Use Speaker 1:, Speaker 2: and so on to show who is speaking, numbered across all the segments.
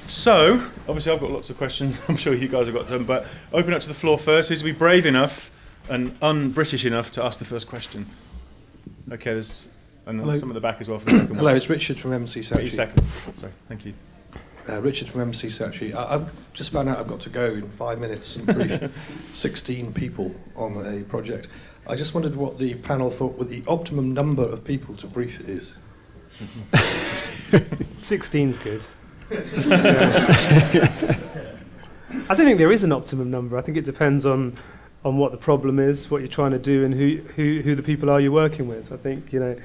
Speaker 1: So, obviously I've got lots of questions, I'm sure you guys have got some, but open up to the floor first. Who's be brave enough and un-British enough to ask the first question? Okay, there's some at the back as well for the second one.
Speaker 2: Hello, it's Richard from MC Saatchi.
Speaker 1: Second. Sorry, thank you.
Speaker 2: Richard from MC Saatchi. I've just found out I've got to go in 5 minutes and brief 16 people on a project. I just wondered what the panel thought what the optimum number of people to brief is.
Speaker 3: 16's good. I don't think there is an optimum number. I think it depends on what the problem is, what you're trying to do, and who the people are you're working with. I think, you know,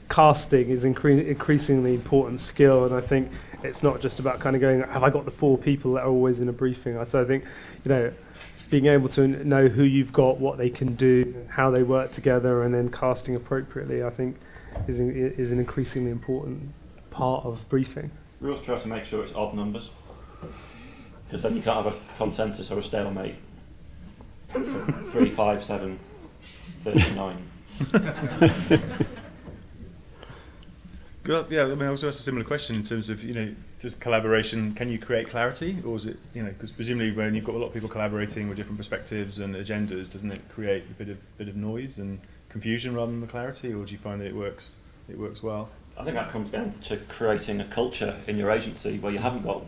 Speaker 3: casting is increasingly important skill, and I think it's not just about kind of going, have I got the 4 people that are always in a briefing? So I think, you know, being able to know who you've got, what they can do, how they work together, and then casting appropriately, I think is an increasingly important part of briefing.
Speaker 4: We always try to make sure it's odd numbers, because then you can't have a consensus or a stalemate. 3, 5, 7, 39.
Speaker 1: Yeah, I mean, I was asked a similar question in terms of, you know, does collaboration, can you create clarity, or is it, you know, because presumably when you've got a lot of people collaborating with different perspectives and agendas, doesn't it create a bit of noise and confusion rather than the clarity, or do you find that it works well?
Speaker 4: I think that comes down to creating a culture in your agency where you haven't got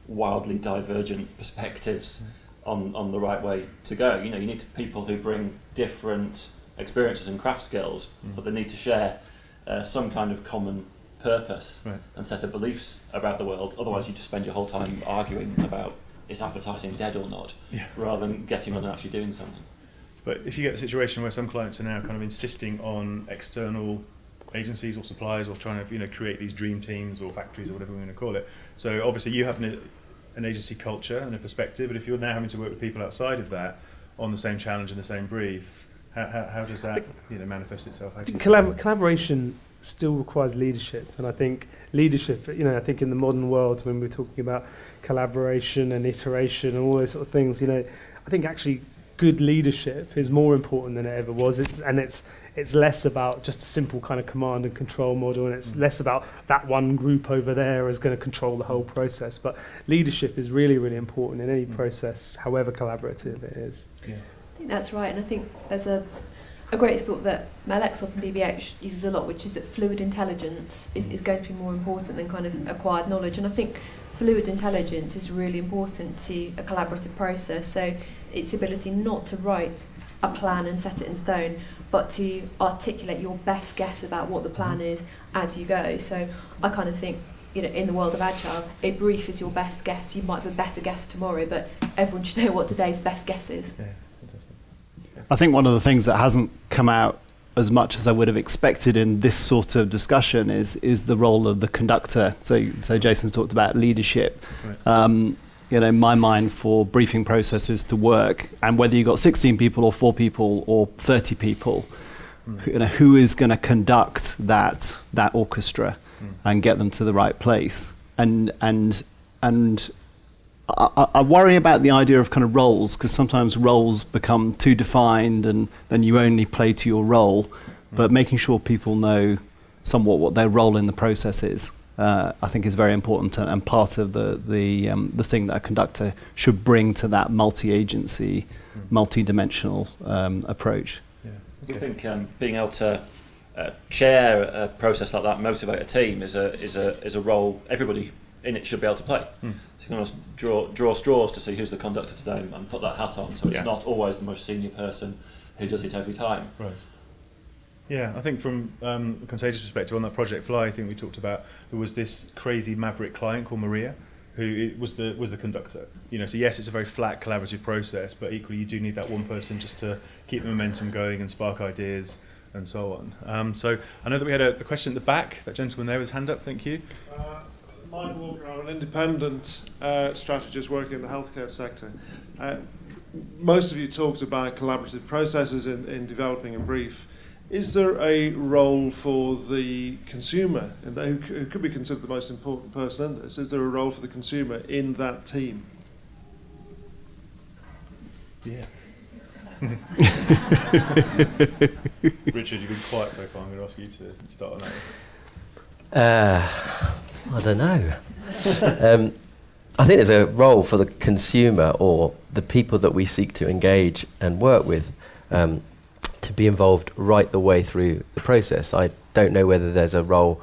Speaker 4: wildly divergent perspectives on the right way to go. You know, you need people who bring different experiences and craft skills, but they need to share some kind of common purpose and set of beliefs about the world. Otherwise, you just spend your whole time arguing about is advertising dead or not, rather than getting on and actually doing something.
Speaker 1: But if you get a situation where some clients are now kind of insisting on external agencies or suppliers, or trying to, you know, create these dream teams or factories or whatever we're going to call it. So obviously you have an agency culture and a perspective, but if you're now having to work with people outside of that on the same challenge and the same brief, how does that, you know, manifest itself?
Speaker 3: I think collaboration still requires leadership, and I think leadership, you know, I think in the modern world when we're talking about collaboration and iteration and all those sort of things, you know, I think actually good leadership is more important than it ever was, it's less about just a simple kind of command and control model, and it's less about that one group over there is going to control the whole process. But leadership is really, really important in any process, however collaborative it is.
Speaker 5: Yeah. I think that's right, and I think there's a great thought that Malexov from BBH uses a lot, which is that fluid intelligence is going to be more important than kind of acquired knowledge. And I think fluid intelligence is really important to a collaborative process. So its ability not to write a plan and set it in stone, but to articulate your best guess about what the plan is as you go. So I kind of think, you know, in the world of Agile, a brief is your best guess. You might have a better guess tomorrow, but everyone should know what today's best guess is. Yeah, fantastic.
Speaker 6: I think one of the things that hasn't come out as much as I would have expected in this sort of discussion is the role of the conductor. So Jason's talked about leadership. Right. You know, in my mind, for briefing processes to work, and whether you've got 16 people or 4 people or 30 people, you know, who is going to conduct that orchestra and get them to the right place? And I worry about the idea of kind of roles, because sometimes roles become too defined and then you only play to your role, but making sure people know somewhat what their role in the process is. I think is very important, and part of the thing that a conductor should bring to that multi-agency, multi-dimensional approach.
Speaker 4: Yeah. Okay. I think being able to chair a process like that, motivate a team, is a role everybody in it should be able to play. So you can almost draw straws to see who's the conductor today and put that hat on. So it's not always the most senior person who does it every time. Right.
Speaker 1: Yeah, I think from the Contagious perspective on that Project Fly, I think we talked about, there was this crazy maverick client called Maria, who was the conductor. You know, so yes, it's a very flat collaborative process, but equally you do need that one person just to keep the momentum going and spark ideas and so on. So I know that we had a question at the back. That gentleman there with his hand up. Thank you.
Speaker 7: Mike Walker, I'm an independent strategist working in the healthcare sector. Most of you talked about collaborative processes in developing a brief. Is there a role for the consumer, who could be considered the most important person in this? Is there a role for the consumer in that team?
Speaker 1: Yeah. Richard, you've been quiet so far. I'm going to ask you to start on that.
Speaker 8: I don't know. I think there's a role for the consumer or the people that we seek to engage and work with to be involved right the way through the process. I don't know whether there's a role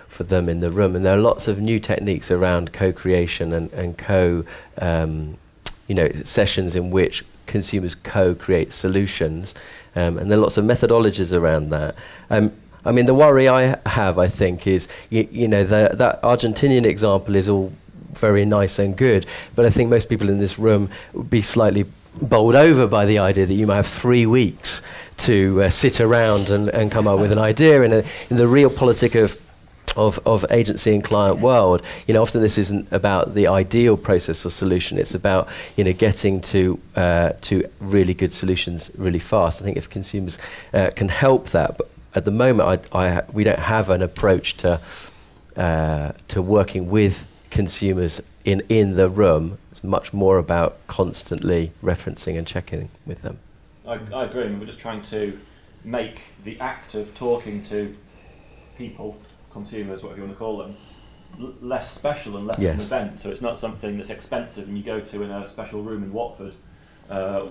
Speaker 8: for them in the room, and there are lots of new techniques around co-creation and sessions in which consumers co-create solutions, and there are lots of methodologies around that. I mean, the worry I have, I think, is that Argentinian example is all very nice and good, but I think most people in this room would be slightly bowled over by the idea that you might have 3 weeks to sit around and come up with an idea in the real politic of agency and client world. Often this isn't about the ideal process or solution. It's about getting to really good solutions really fast. I think if consumers can help that, but at the moment we don't have an approach to working with consumers in the room. It's much more about constantly referencing and checking with them.
Speaker 4: I agree. I mean, we're just trying to make the act of talking to people, consumers, whatever you want to call them, less special and less of an event. So it's not something that's expensive and you go to in a special room in Watford, a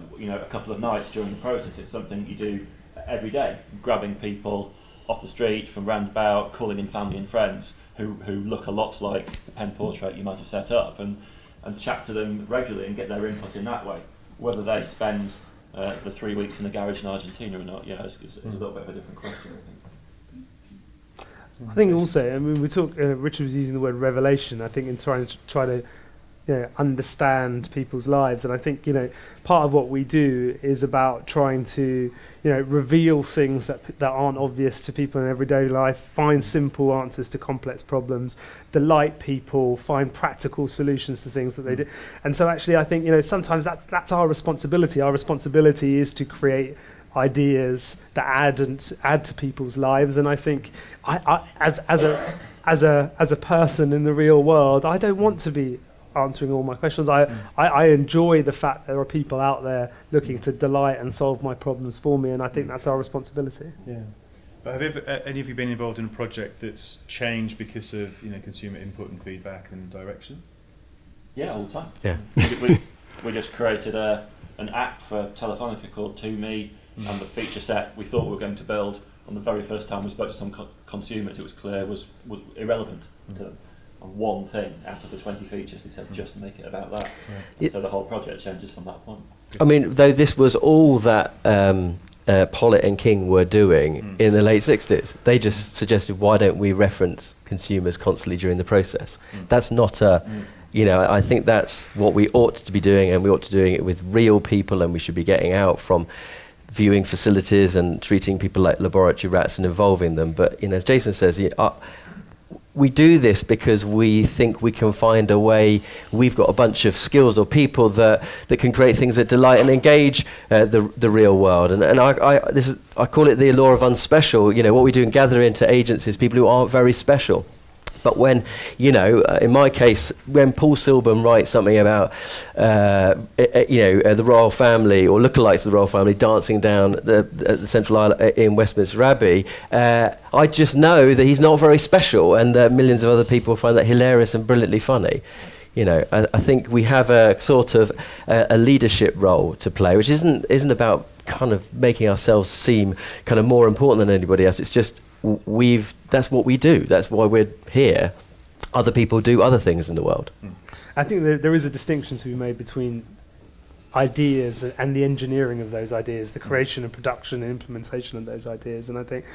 Speaker 4: couple of nights during the process. It's something you do every day, grabbing people off the street from roundabout, calling in family and friends who look a lot like the pen portrait you might have set up, and chat to them regularly and get their input in that way. Whether they spend the 3 weeks in a garage in Argentina or not, it's a little bit of a different question, I think.
Speaker 3: I think also, I mean, Richard was using the word revelation, I think, in try to understand people's lives. And I think, part of what we do is about trying to, reveal things that aren't obvious to people in everyday life, find simple answers to complex problems, delight people, find practical solutions to things that they do. And so actually, I think, sometimes that's our responsibility. Our responsibility is to create ideas that add to people's lives. And I think as a person in the real world, I don't want to be answering all my questions. I enjoy the fact there are people out there looking to delight and solve my problems for me, and I think that's our responsibility.
Speaker 1: Yeah. But have any of you been involved in a project that's changed because of consumer input and feedback and direction?
Speaker 4: Yeah, all the time.
Speaker 8: Yeah.
Speaker 4: We just created an app for Telefonica called To Me, and the feature set we thought we were going to build on the very first time we spoke to some consumers, it was clear was irrelevant to them. And one thing out of the 20 features, they said, just make it about that. Yeah. So the whole project changes from that point.
Speaker 8: I mean, though this was all that Pollitt and King were doing in the late 60s, they just suggested, why don't we reference consumers constantly during the process? That's not I think that's what we ought to be doing, and we ought to be doing it with real people, and we should be getting out from viewing facilities and treating people like laboratory rats and involving them. But, as Jason says, we do this because we think we can find a way. We've got a bunch of skills or people that can create things that delight and engage the real world. And I call it the law of unspecial. What we do in gather into agencies, people who aren't very special. But when, in my case, when Paul Silburn writes something about, the royal family or lookalikes of the royal family dancing down the Central Aisle in Westminster Abbey, I just know that he's not very special, and that millions of other people find that hilarious and brilliantly funny. I think we have a sort of a leadership role to play, which isn't about kind of making ourselves seem kind of more important than anybody else. It's just that's what we do. That's why we're here. Other people do other things in the world.
Speaker 3: I think there is a distinction to be made between ideas and the engineering of those ideas, the creation and production and implementation of those ideas. And I think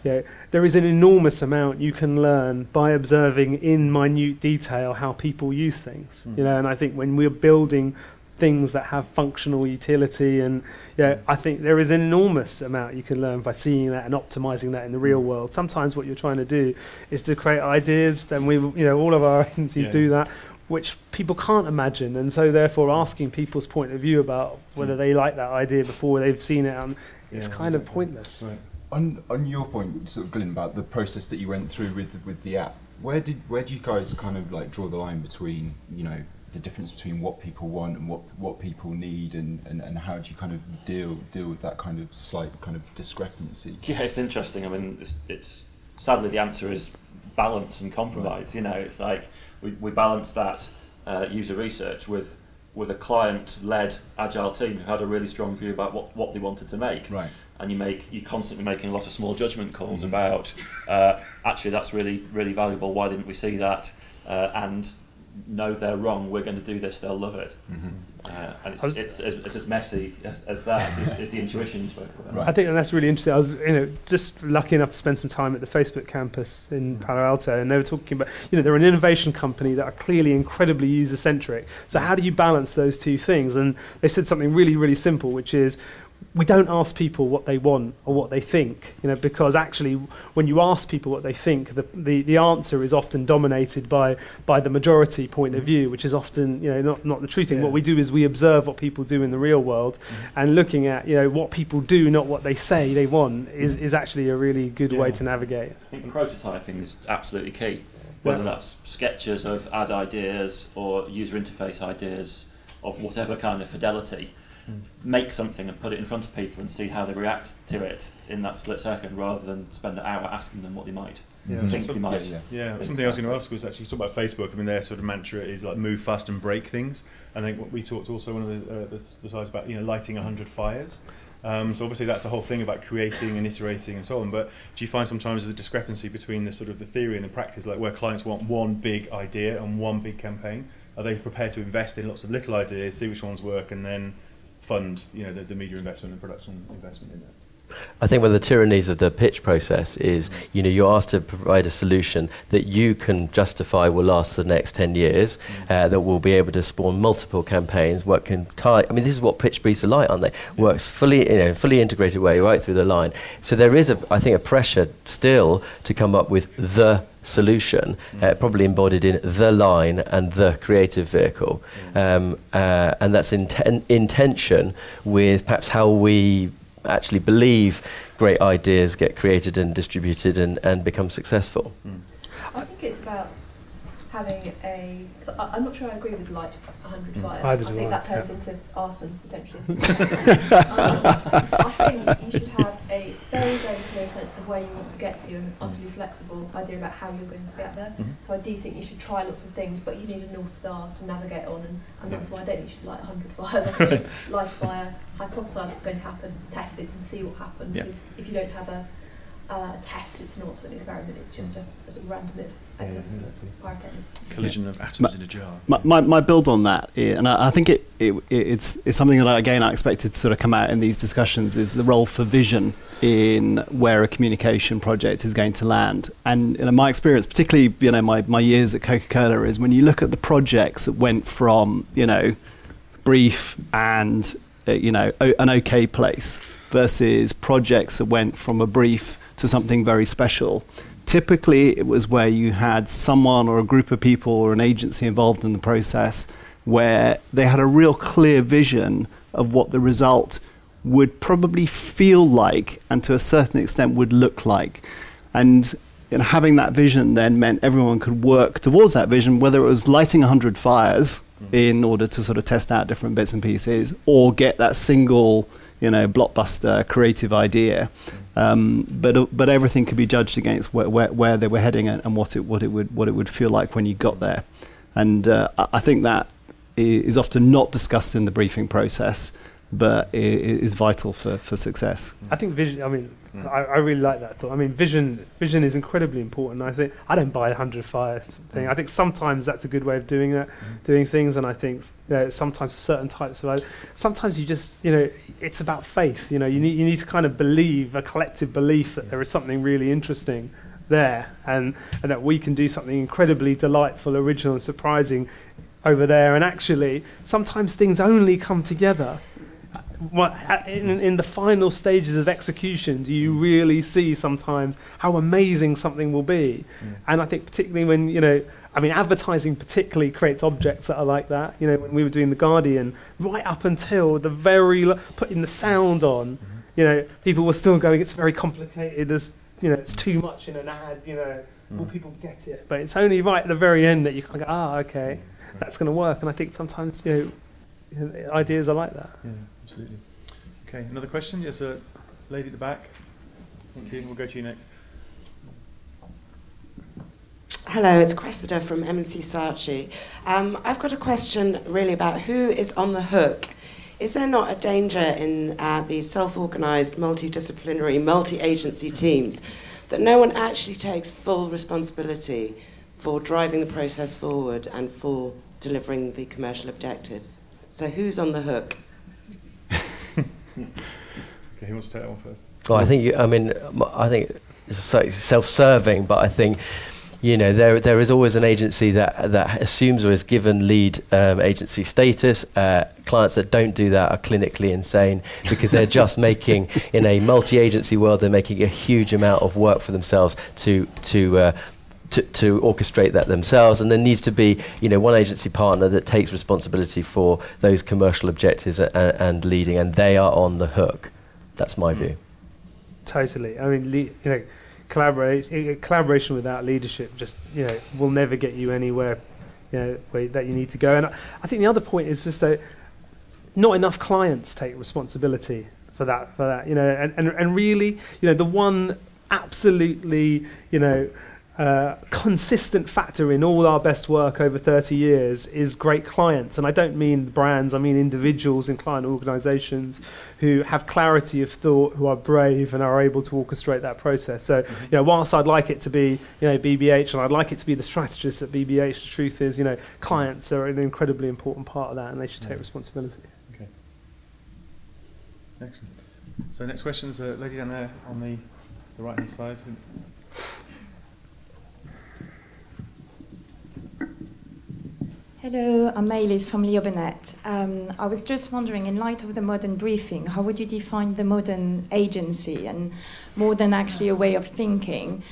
Speaker 3: there is an enormous amount you can learn by observing in minute detail how people use things. And I think when we're building things that have functional utility, and I think there is an enormous amount you can learn by seeing that and optimizing that in the real world. Sometimes what you're trying to do is to create ideas, then all of our agencies do that, which people can't imagine, and so therefore asking people's point of view about whether they like that idea before they've seen it, it's kind of pointless.
Speaker 9: Right. On your point, sort of, Glenn, about the process that you went through with the app, where do you guys kind of like draw the line between the difference between what people want and what people need, and how do you kind of deal with that kind of slight kind of discrepancy?
Speaker 4: Yeah, it's interesting. I mean, it's sadly the answer is balance and compromise. You know, it's like we balance that user research with a client-led agile team who had a really strong view about what they wanted to make.
Speaker 9: Right.
Speaker 4: And you're constantly making a lot of small judgment calls about actually that's really, really valuable, why didn't we see that, and no, they're wrong, we're going to do this, they'll love it. And it's as messy as that is the intuition you spoke about.
Speaker 3: Right. I think that's really interesting. I was just lucky enough to spend some time at the Facebook campus in Palo Alto, and they were talking about, they're an innovation company that are clearly incredibly user-centric. So how do you balance those two things? And they said something really, really simple, which is, we don't ask people what they want or what they think, because actually when you ask people what they think, the answer is often dominated by the majority point of view, which is often not the true thing. What we do is we observe what people do in the real world, and looking at what people do, not what they say they want, is actually a really good way to navigate.
Speaker 4: I think prototyping is absolutely key, whether that's sketches of ad ideas or user interface ideas of whatever kind of fidelity. Make something and put it in front of people and see how they react to it in that split second, rather than spend an hour asking them what they might think they might.
Speaker 1: Something I was going to ask was actually talk about Facebook. I mean, their sort of mantra is like move fast and break things. I think what we talked also one of the slides about lighting 100 fires. So obviously that's the whole thing about creating and iterating and so on. But do you find sometimes there's a discrepancy between the sort of the theory and the practice, like where clients want one big idea and one big campaign? Are they prepared to invest in lots of little ideas, see which ones work, and then fund the media investment and production investment in it?
Speaker 8: I think one of the tyrannies of the pitch process is, you're asked to provide a solution that you can justify will last the next 10 years, that will be able to spawn multiple campaigns, this is what pitch briefs are like, aren't they? Works fully, fully integrated way right through the line. So there is, I think, a pressure still to come up with the solution, probably embodied in the line and the creative vehicle. And that's in tension with perhaps how we actually believe great ideas get created and distributed and become successful.
Speaker 5: I think it's about having I'm not sure I agree with light 100 fires. I think that turns into arson, potentially. I think you should have a very, very clear sense of where you want to get to, and utterly flexible idea about how you're going to get there. So I do think you should try lots of things, but you need a North Star to navigate on, and that's why I don't think you should light 100 fires. I think you should light a fire, hypothesise what's going to happen, test it and see what happens. Because if you don't have a test, it's not an experiment, it's just a random
Speaker 1: collision of atoms in a jar.
Speaker 6: My build on that, and I think it's something that I expected to sort of come out in these discussions, is the role for vision in where a communication project is going to land. And in my experience, particularly my years at Coca-Cola, is when you look at the projects that went from brief and an okay place versus projects that went from a brief to something very special. Typically, it was where you had someone or a group of people or an agency involved in the process where they had a real clear vision of what the result would probably feel like and to a certain extent would look like. And having that vision then meant everyone could work towards that vision, whether it was lighting 100 fires in order to sort of test out different bits and pieces, or get that single blockbuster creative idea, but everything could be judged against where they were heading and what it would feel like when you got there. And I think that is often not discussed in the briefing process, but is vital for success.
Speaker 3: I think vision. I really like that thought. Vision is incredibly important. I think I don't buy 100 fires thing. I think sometimes that's a good way of doing that, doing things. And I think sometimes for certain types of, sometimes you just, it's about faith. You need to kind of believe, a collective belief that there is something really interesting there, and that we can do something incredibly delightful, original, and surprising over there. And actually, sometimes things only come together in the final stages of execution. Do you really see sometimes how amazing something will be? And I think particularly when advertising particularly creates objects that are like that. When we were doing The Guardian, right up until the very putting the sound on, people were still going, it's very complicated, it's too much in an ad, will people get it? But it's only right at the very end that you kind of go, okay, that's going to work. And I think sometimes ideas are like that.
Speaker 1: Absolutely. Okay, another question? Yes, a lady at the back. Thank you. We'll go to you next.
Speaker 10: Hello, it's Cressida from M&C Saatchi. I've got a question really about who is on the hook. Is there not a danger in these self-organised, multidisciplinary, multi-agency teams that no one actually takes full responsibility for driving the process forward and for delivering the commercial objectives? So who's on the hook?
Speaker 1: Okay, who wants to take that one first?
Speaker 8: Well, I think I think it's self-serving, but I think there is always an agency that assumes or is given lead agency status. Clients that don't do that are clinically insane because they're just making, in a multi-agency world, they're making a huge amount of work for themselves to orchestrate that themselves, and there needs to be one agency partner that takes responsibility for those commercial objectives and leading, and they are on the hook. That's my view.
Speaker 3: Totally. I mean, collaboration without leadership just will never get you anywhere that you need to go. And I think the other point is just that not enough clients take responsibility for that. And really, the one absolutely consistent factor in all our best work over 30 years is great clients. And I don't mean brands, I mean individuals in client organizations who have clarity of thought, who are brave and are able to orchestrate that process. So, whilst I'd like it to be, BBH, and I'd like it to be the strategist at BBH, the truth is, clients are an incredibly important part of that, and they should take responsibility.
Speaker 1: Okay. Excellent. So next question is a lady down there on the right-hand side.
Speaker 11: Hello, I'm Maëlys from Liobenet. I was just wondering, in light of the modern briefing, how would you define the modern agency? And more than actually a way of thinking,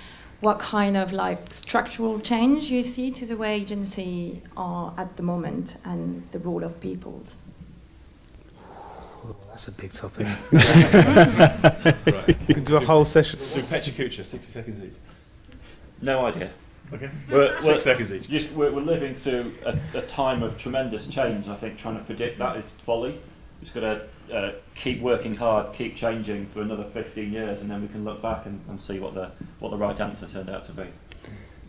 Speaker 11: what kind of structural change you see to the way agency are at the moment and the role of peoples?
Speaker 3: Oh, that's a big topic.
Speaker 1: Right.
Speaker 3: We could do a whole session.
Speaker 1: Do Pecha Kucha, 60 seconds each.
Speaker 4: No idea.
Speaker 1: Okay.
Speaker 4: 6
Speaker 1: seconds each.
Speaker 4: We're living through a time of tremendous change. I think trying to predict that is folly. We've just got to keep working hard, keep changing for another 15 years, and then we can look back and see what the right answer turned out to be.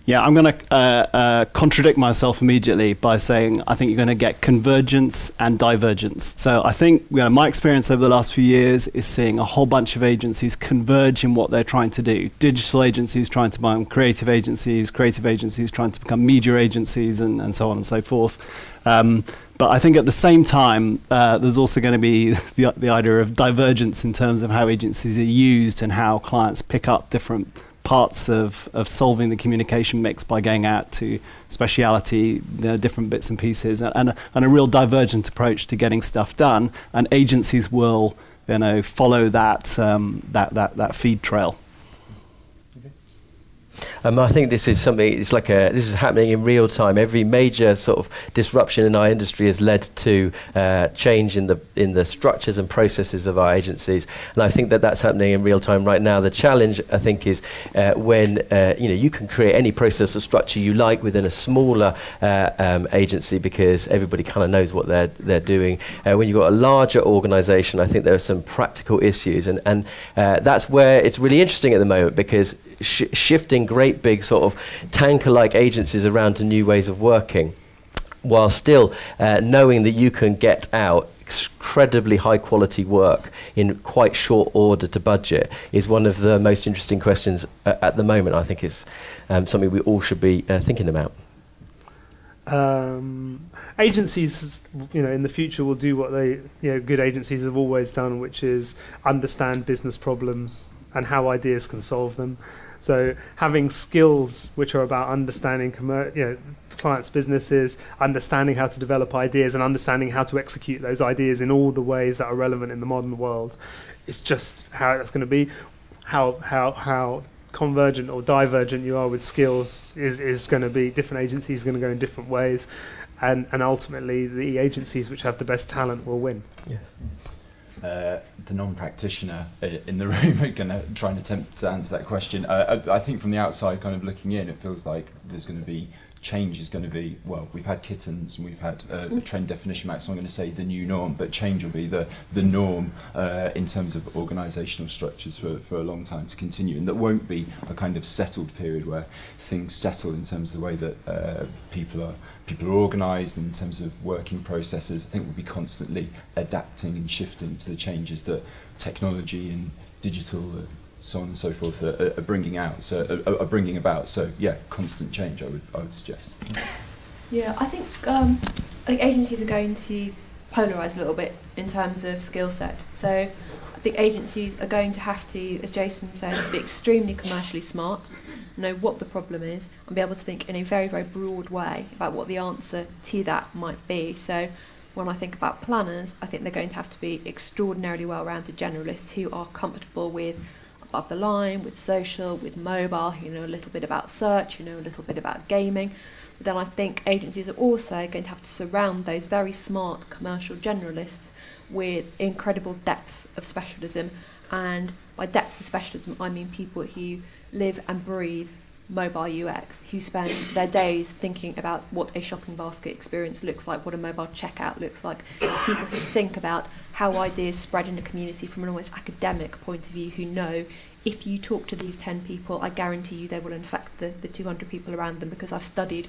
Speaker 6: Yeah, I'm going to contradict myself immediately by saying I think you're going to get convergence and divergence. So I think my experience over the last few years is seeing a whole bunch of agencies converge in what they're trying to do. Digital agencies trying to become creative agencies trying to become media agencies, and so on and so forth. But I think at the same time, there's also going to be the idea of divergence in terms of how agencies are used and how clients pick up different parts of solving the communication mix by going out to speciality, different bits and pieces, and a real divergent approach to getting stuff done. And agencies will, follow that feed trail.
Speaker 8: I think this is something. This is happening in real time. Every major sort of disruption in our industry has led to change in the structures and processes of our agencies, and I think that's happening in real time right now. The challenge, I think, is when you can create any process or structure you like within a smaller agency because everybody kind of knows what they're doing. When you've got a larger organisation, I think there are some practical issues, and that's where it's really interesting at the moment because shifting great big sort of tanker-like agencies around to new ways of working, while still knowing that you can get out incredibly high-quality work in quite short order to budget, is one of the most interesting questions at the moment. I think it's something we all should be thinking about.
Speaker 3: Agencies, in the future will do what they, good agencies have always done, which is understand business problems and how ideas can solve them. So having skills which are about understanding clients' businesses, understanding how to develop ideas, and understanding how to execute those ideas in all the ways that are relevant in the modern world, it's just how that's going to be. How convergent or divergent you are with skills is going to be. Different agencies are going to go in different ways, and ultimately the agencies which have the best talent will win.
Speaker 8: Yeah.
Speaker 9: The non-practitioner in the room are going to try and attempt to answer that question. I think from the outside, kind of looking in, it feels like there's going to be change is going to be, well, we've had kittens and we've had a trend definition max, so I'm going to say the new norm, but change will be the norm in terms of organisational structures for a long time to continue, and that won't be a kind of settled period where things settle in terms of the way that people are organised, in terms of working processes. I think we'll be constantly adapting and shifting to the changes that technology and digital, so on and so forth, are bringing about. So yeah, constant change, I would suggest.
Speaker 5: Yeah, I think agencies are going to polarise a little bit in terms of skill set. So I think agencies are going to have to, as Jason said, be extremely commercially smart, know what the problem is, and be able to think in a very, very broad way about what the answer to that might be. So when I think about planners, I think they're going to have to be extraordinarily well-rounded generalists who are comfortable with above the line, with social, with mobile, who know a little bit about search, who know a little bit about gaming. But then I think agencies are also going to have to surround those very smart commercial generalists with incredible depth of specialism. And by depth of specialism, I mean people who live and breathe mobile UX, who spend their days thinking about what a shopping basket experience looks like, what a mobile checkout looks like, people who think about how ideas spread in a community from an almost academic point of view, who know if you talk to these 10 people, I guarantee you they will infect the 200 people around them, because I've studied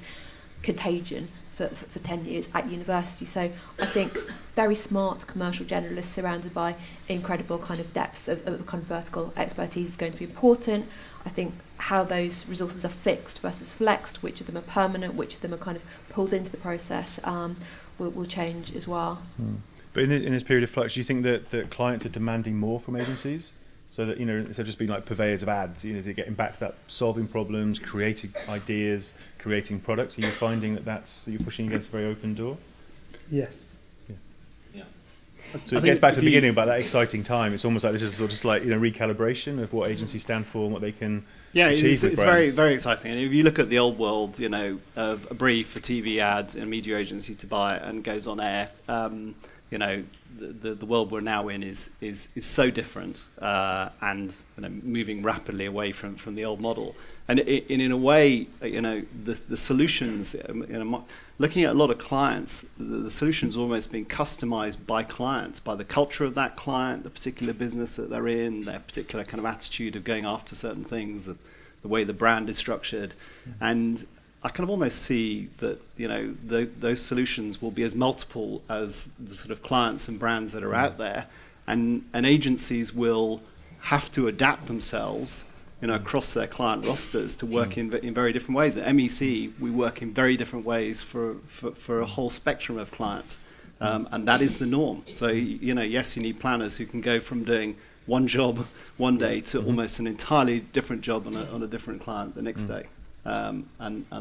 Speaker 5: contagion for 10 years at university. So I think very smart commercial generalists surrounded by incredible kind of depth of kind of vertical expertise is going to be important. I think how those resources are fixed versus flexed, which of them are permanent, which of them are kind of pulled into the process, will change as well.
Speaker 1: But in this period of flux, do you think that clients are demanding more from agencies? So that, instead of just being like purveyors of ads, is it getting back to that solving problems, creating ideas, creating products? Are you finding that you're pushing against a very open door?
Speaker 3: Yes.
Speaker 4: Yeah.
Speaker 1: So it gets back to the beginning about that exciting time. It's almost like this is sort of just like recalibration of what agencies stand for and what they can achieve.
Speaker 6: It's very, very exciting. And if you look at the old world, of a brief for TV ads and a media agency to buy it and goes on air, the world we're now in is so different and moving rapidly away from the old model. And in a way, the solutions, looking at a lot of clients, the solutions almost being customized by clients, by the culture of that client, the particular business that they're in, their particular kind of attitude of going after certain things, the way the brand is structured. And I kind of almost see that those solutions will be as multiple as the sort of clients and brands that are out there, and agencies will have to adapt themselves across their client rosters to work in very different ways. At MEC, we work in very different ways for a whole spectrum of clients, and that is the norm. So yes, you need planners who can go from doing one job one day to almost an entirely different job on a different client the next day. And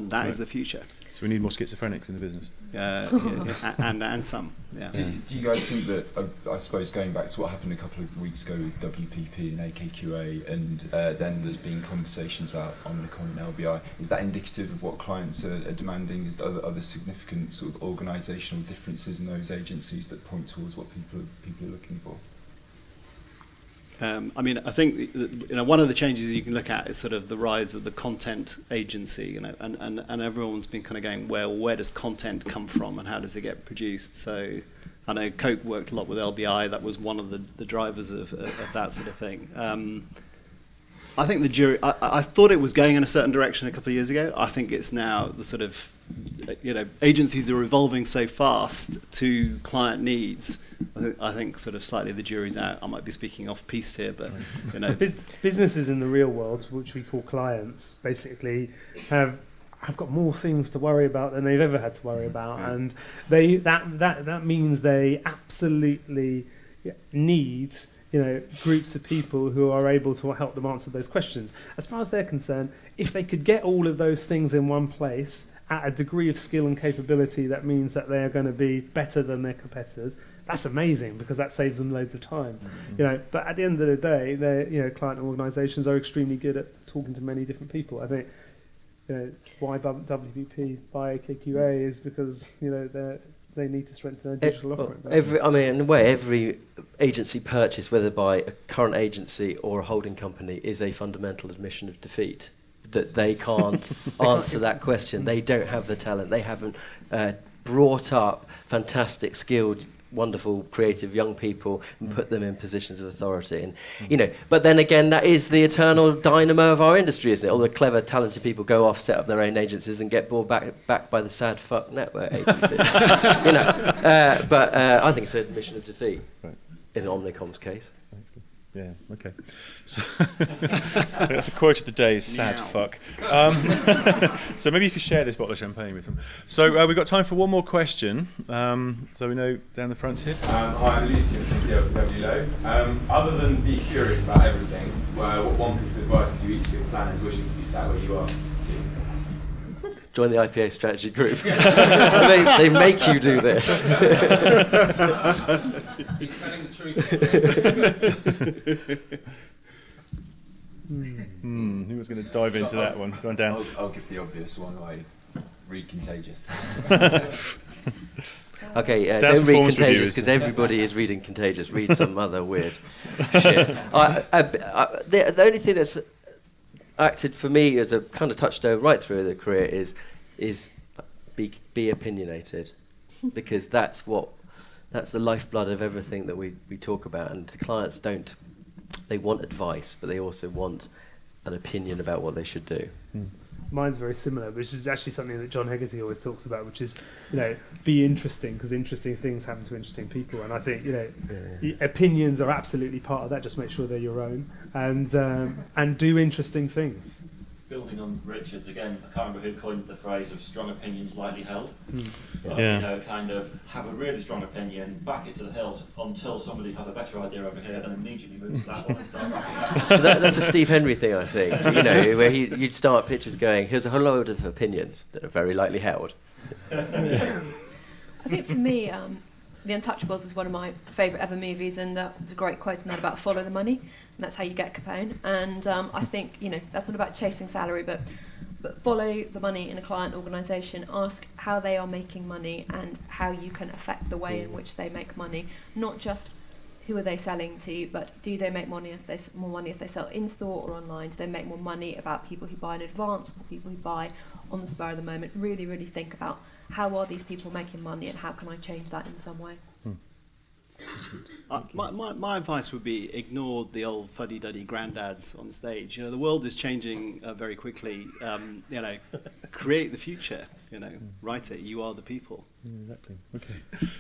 Speaker 6: that is the future.
Speaker 1: So we need more schizophrenics in the business.
Speaker 6: And some. Yeah.
Speaker 9: Do you guys think that, I suppose going back to what happened a couple of weeks ago with WPP and AKQA, and then there's been conversations about Omnicom and LBI, is that indicative of what clients are demanding? Is there other significant sort of organisational differences in those agencies that point towards what people are looking for?
Speaker 6: I think one of the changes you can look at is sort of the rise of the content agency, and everyone's been kind of going, well, where does content come from and how does it get produced? So I know Coke worked a lot with LBI. That was one of the drivers of that sort of thing. I think the jury. I thought it was going in a certain direction a couple of years ago. I think it's now the sort of agencies are evolving so fast to client needs. I think sort of slightly the jury's out. I might be speaking off piste here, but
Speaker 3: businesses in the real world, which we call clients, basically have got more things to worry about than they've ever had to worry about, and that means they absolutely need groups of people who are able to help them answer those questions. As far as they're concerned, if they could get all of those things in one place at a degree of skill and capability that means that they are going to be better than their competitors, that's amazing, because that saves them loads of time. But at the end of the day, client organisations are extremely good at talking to many different people. I think why WPP buy AKQA is because they need to strengthen their digital offering.
Speaker 8: In a way, every agency purchase, whether by a current agency or a holding company, is a fundamental admission of defeat. that they can't answer that question. They don't have the talent. They haven't brought up fantastic, skilled, wonderful, creative young people and put them in positions of authority. And but then again, that is the eternal dynamo of our industry, isn't it? All the clever, talented people go off, set up their own agencies, and get bought back by the sad fuck network agencies. But I think it's a mission of defeat in Omnicom's case.
Speaker 1: Yeah, okay. So that's a quote of the day, sad fuck. So maybe you could share this bottle of champagne with them. So we've got time for one more question. So we know down the front here.
Speaker 12: Hi, I'm Lucy from DW. Other than be curious about everything, what one piece of advice would you each give planners wishing to be sat where you are soon?
Speaker 8: Join the IPA strategy group. they make you do this.
Speaker 12: He's telling the truth.
Speaker 1: Who was going to dive into that one? Go on, Dan.
Speaker 9: I'll give the obvious one away. Read Contagious.
Speaker 8: Okay, don't read Contagious because everybody is reading Contagious. Read some other weird shit. The only thing that's acted for me as a kind of touchstone right through the career is be opinionated, because that's the lifeblood of everything that we talk about. And clients they want advice, but they also want an opinion about what they should do.
Speaker 3: Mine's very similar, which is actually something that John Hegarty always talks about, which is, be interesting, because interesting things happen to interesting people. And I think, opinions are absolutely part of that. Just make sure they're your own, and do interesting things.
Speaker 4: Building on Richard's again, I can't remember who coined the phrase of strong opinions lightly held. But, kind of have a really strong opinion, back it to the hilt until somebody has a better idea over here, then immediately move to that one and start backing it.
Speaker 8: That's a Steve Henry thing, I think. Where you'd start pitches going, here's a whole load of opinions that are very lightly held.
Speaker 5: I think for me, The Untouchables is one of my favourite ever movies, and there's a great quote in that about follow the money, and that's how you get Capone. And I think, that's not about chasing salary, but follow the money in a client organisation. Ask how they are making money and how you can affect the way in which they make money. Not just who are they selling to, but do they make money if they sell in store or online? Do they make more money about people who buy in advance or people who buy on the spur of the moment? Really, really think about how are these people making money and how can I change that in some way?
Speaker 6: My advice would be ignore the old fuddy-duddy granddads on stage. The world is changing very quickly. Create the future. Write it. You are the people.
Speaker 1: Exactly. Okay.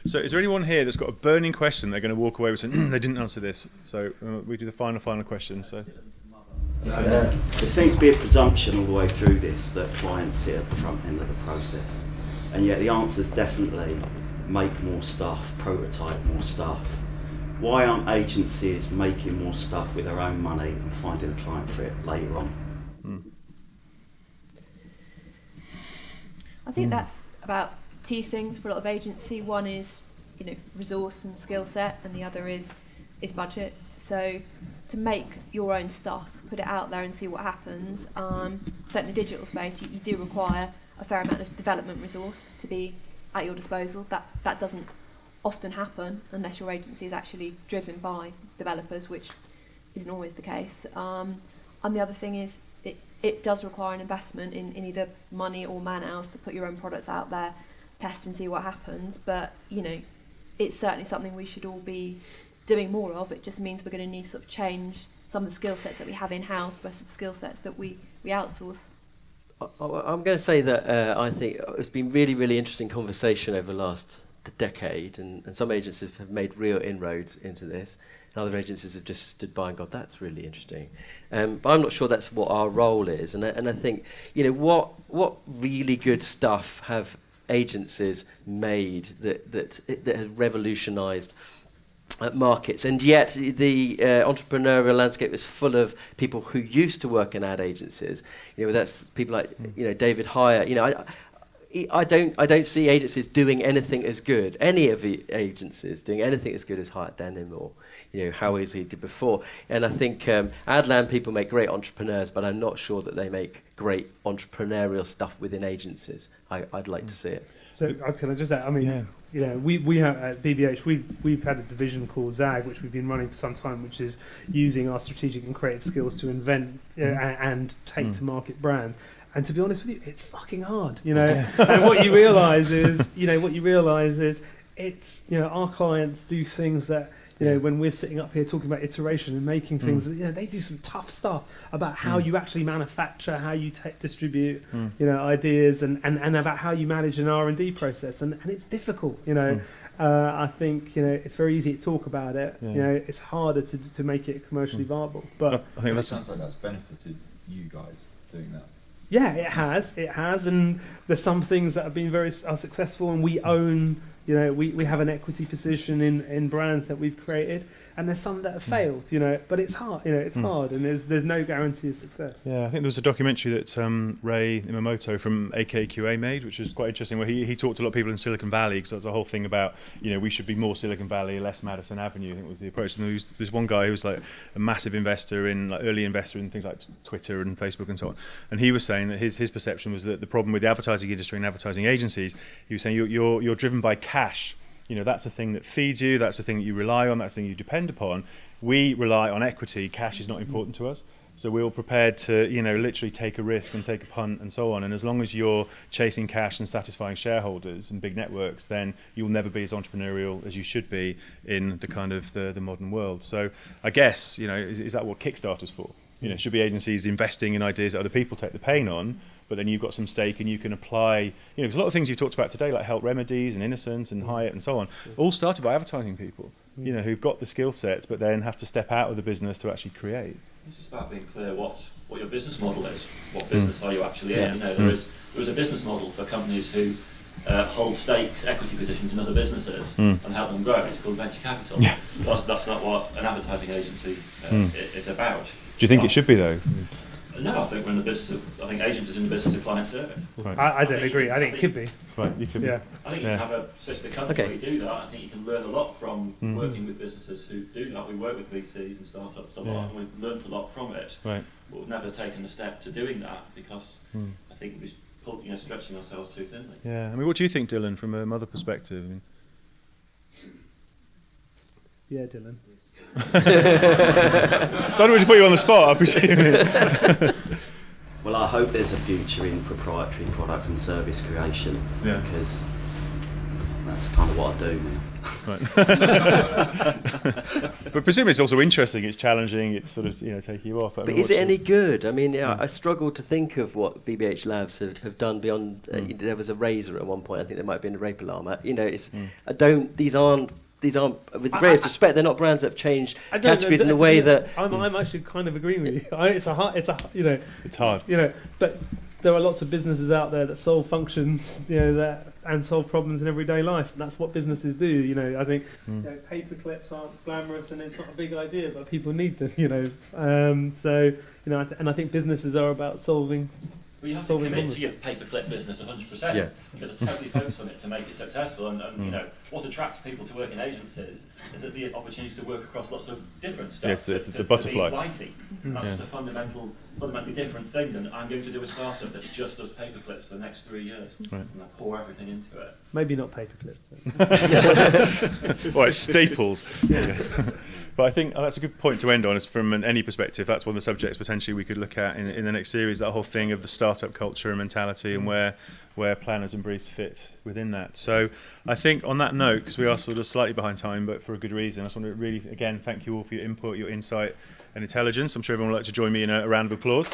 Speaker 1: So, is there anyone here that's got a burning question they're going to walk away with saying they didn't answer this? So we do the final question. So.
Speaker 13: There seems to be a presumption all the way through this that clients sit at the front end of the process, and yet the answer is definitely make more stuff, prototype more stuff. Why aren't agencies making more stuff with their own money and finding a client for it later on?
Speaker 5: I think that's about two things for a lot of agency. One is, resource and skill set, and the other is budget. So to make your own stuff, put it out there and see what happens. So in the digital space, you do require a fair amount of development resource to be at your disposal. That doesn't often happen unless your agency is actually driven by developers, which isn't always the case. And the other thing is it does require an investment in either money or man-hours to put your own products out there, test and see what happens. But it's certainly something we should all be doing more of. It just means we're going to need to sort of change some of the skill sets that we have in-house versus the skill sets that we outsource.
Speaker 8: I'm going to say that I think it's been really, really interesting conversation over the last decade, and some agencies have made real inroads into this, and other agencies have just stood by and gone, that's really interesting. But I'm not sure that's what our role is, and I think, what really good stuff have agencies made that has revolutionised markets, and yet the entrepreneurial landscape is full of people who used to work in ad agencies. That's people like David Heyer. I don't see agencies doing anything as good, any of the agencies doing anything as good as Hyatt Denim or, you know, how easy did before. And I think Adland people make great entrepreneurs, but I'm not sure that they make great entrepreneurial stuff within agencies. I'd like to see it.
Speaker 3: So can I just add, I mean, you know, we have at BBH, we've had a division called ZAG, which we've been running for some time, which is using our strategic and creative skills to invent and take to market brands. And to be honest with you, it's fucking hard, you know. And what you realise is, it's, you know, our clients do things that, you know, when we're sitting up here talking about iteration and making things, you know, they do some tough stuff about how you actually manufacture, how you distribute, you know, ideas, and about how you manage an R&D process, and it's difficult, you know. I think, you know, it's very easy to talk about it. You know, it's harder to make it commercially viable. But
Speaker 9: I think that sounds like that's benefited you guys doing that.
Speaker 3: Yeah, it has, and there's some things that have been are successful, and we own, you know, we have an equity position in brands that we've created, and there's some that have failed, you know, but it's hard, you know, it's hard, and there's no guarantee of success. Yeah,
Speaker 1: I think there was a documentary that Ray Imamoto from AKQA made, which was quite interesting, where he talked to a lot of people in Silicon Valley, because there's a whole thing about, you know, we should be more Silicon Valley, less Madison Avenue, I think was the approach. And there's one guy who was like a massive investor in, like, early investor in things like Twitter and Facebook and so on, and he was saying that his perception was that the problem with the advertising industry and advertising agencies, he was saying you're driven by cash. You know, that's the thing that feeds you, that's the thing that you rely on, that's the thing you depend upon. We rely on equity. Cash is not important to us. So we're all prepared to, you know, literally take a risk and take a punt and so on. And as long as you're chasing cash and satisfying shareholders and big networks, then you'll never be as entrepreneurial as you should be in the kind of the modern world. So I guess, you know, is that what Kickstarter's for? You know, should be agencies investing in ideas that other people take the pain on, but then you've got some stake and you can apply, you know, there's a lot of things you've talked about today, like Health Remedies and Innocent and Hyatt and so on, all started by advertising people, you know, who've got the skill sets, but then have to step out of the business to actually create.
Speaker 4: It's just about being clear what your business model is. What business are you actually in? You know, there is a business model for companies who hold stakes, equity positions in other businesses and help them grow. It's called venture capital. That's not what an advertising agency is about.
Speaker 1: Do you think it should be, though?
Speaker 4: No, I think we're in the business of, I think agencies in the business of client service.
Speaker 3: Right. I don't agree. I think it could be.
Speaker 1: Right, you could be.
Speaker 4: I think you can have a sister company where you do that. I think you can learn a lot from working with businesses who do that. We work with VCs and startups a lot, and we've learned a lot from it. Right. But we've never taken the step to doing that because I think we're stretching ourselves too thinly.
Speaker 1: Yeah. I mean, what do you think, Dylan, from a mother perspective? I mean,
Speaker 3: yeah, Dylan.
Speaker 1: So I don't want to put you on the spot, I presume.
Speaker 13: Well, I hope there's a future in proprietary product and service creation, because that's kind of what I do now.
Speaker 1: Right. But presumably it's also interesting, it's challenging, it's sort of, you know, taking you off.
Speaker 8: But is it any good? I mean, I struggle to think of what BBH Labs have done beyond. There was a razor at one point. I think there might have been a rape alarm. You know, it's These aren't, with the greatest respect, they're not brands that have changed categories in a way that.
Speaker 3: I'm actually kind of agreeing with you. It's hard.
Speaker 1: It's hard.
Speaker 3: You know, but there are lots of businesses out there that solve functions, you know, and solve problems in everyday life, and that's what businesses do. You know, I think you know, paper clips aren't glamorous, and it's not a big idea, but people need them. You know, so you know, and I think businesses are about solving.
Speaker 4: Well, you have to commit to your paperclip business 100%.
Speaker 1: Yeah.
Speaker 4: You've got to totally focus on it to make it successful. And you know, what attracts people to work in agencies is that the opportunity to work across lots of different stuff.
Speaker 1: Yes, it's the butterfly.
Speaker 4: To be flighty. That's just a fundamentally different thing than I'm going to do a startup that just does paperclips for the next 3 years. Right. And I pour everything into it.
Speaker 3: Maybe not paperclips.
Speaker 1: Well, it's staples. Yeah. But I think that's a good point to end on, is from any perspective. That's one of the subjects potentially we could look at in the next series, that whole thing of the startup culture and mentality and where planners and briefs fit within that. So I think on that note, because we are sort of slightly behind time, but for a good reason, I just want to really, again, thank you all for your input, your insight and intelligence. I'm sure everyone would like to join me in a round of applause.